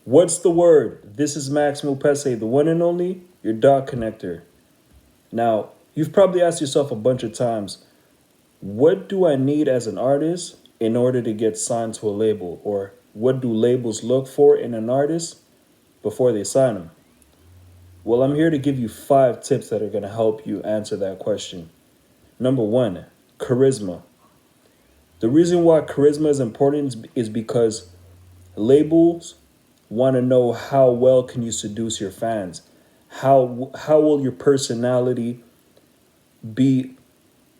What's the word? This is Max Mupese, the one and only, your dot connector. Now, you've probably asked yourself a bunch of times, what do I need as an artist in order to get signed to a label? Or what do labels look for in an artist before they sign them? Well, I'm here to give you 5 tips that are going to help you answer that question. Number 1, charisma. The reason why charisma is important is because labels want to know how well can you seduce your fans. How will your personality be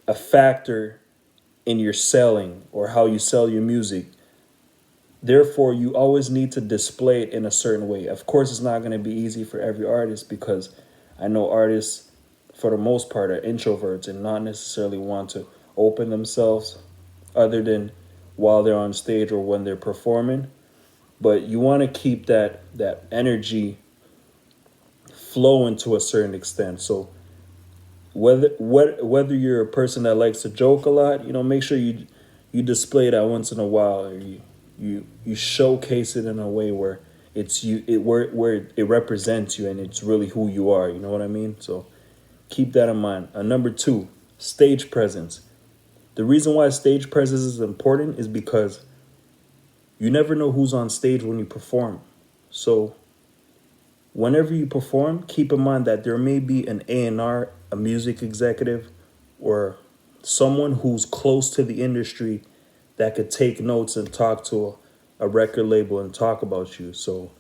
a factor in your selling or how you sell your music? Therefore, you always need to display it in a certain way. Of course, it's not going to be easy for every artist because I know artists, for the most part, are introverts and not necessarily want to open themselves other than while they're on stage or when they're performing. But you want to keep that energy flowing to a certain extent. So whether you're a person that likes to joke a lot, make sure you display that once in a while, or you showcase it in a way where it's you it where it represents you and it's really who you are. You know what I mean? So keep that in mind. Number 2, stage presence. The reason why stage presence is important is because you never know who's on stage when you perform. So whenever you perform, keep in mind that there may be an A&R, a music executive, or someone who's close to the industry that could take notes and talk to a record label and talk about you. So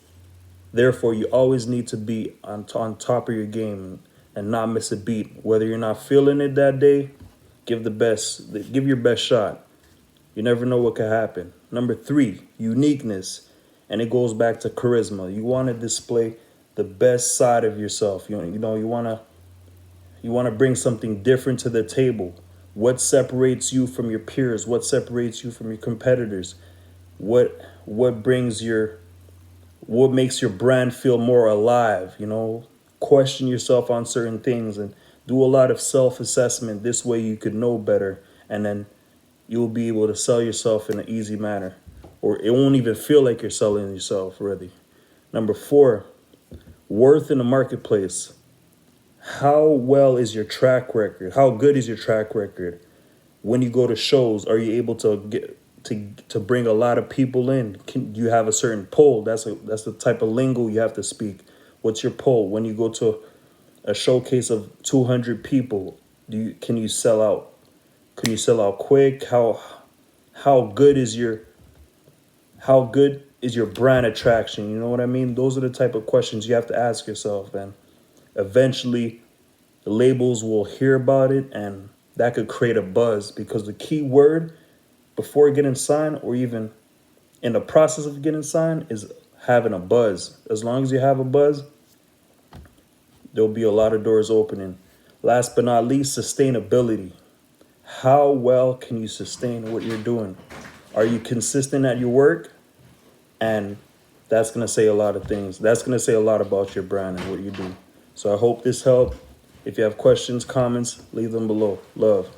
therefore, you always need to be on top of your game and not miss a beat. Whether you're not feeling it that day, give your best shot. You never know what could happen. Number 3, uniqueness. And it goes back to charisma. You want to display the best side of yourself. You want to bring something different to the table. What separates you from your peers? What separates you from your competitors? What makes your brand feel more alive? Question yourself on certain things and do a lot of self-assessment. This way you could know better, and then you'll be able to sell yourself in an easy manner, or it won't even feel like you're selling yourself, really. Number 4, worth in the marketplace. How well is your track record? How good is your track record? When you go to shows, are you able to get to bring a lot of people in? Do you have a certain pull? That's the type of lingo you have to speak. What's your pull? When you go to a showcase of 200 people, can you sell out? Can you sell out quick? How good is your brand attraction? You know what I mean? Those are the type of questions you have to ask yourself, and eventually the labels will hear about it, and that could create a buzz, because the key word before getting signed or even in the process of getting signed is having a buzz. As long as you have a buzz, there'll be a lot of doors opening. Last but not least, sustainability. How well can you sustain what you're doing? Are you consistent at your work? And that's going to say a lot of things. That's going to say a lot about your brand and what you do. So I hope this helped. If you have questions, comments, leave them below. Love.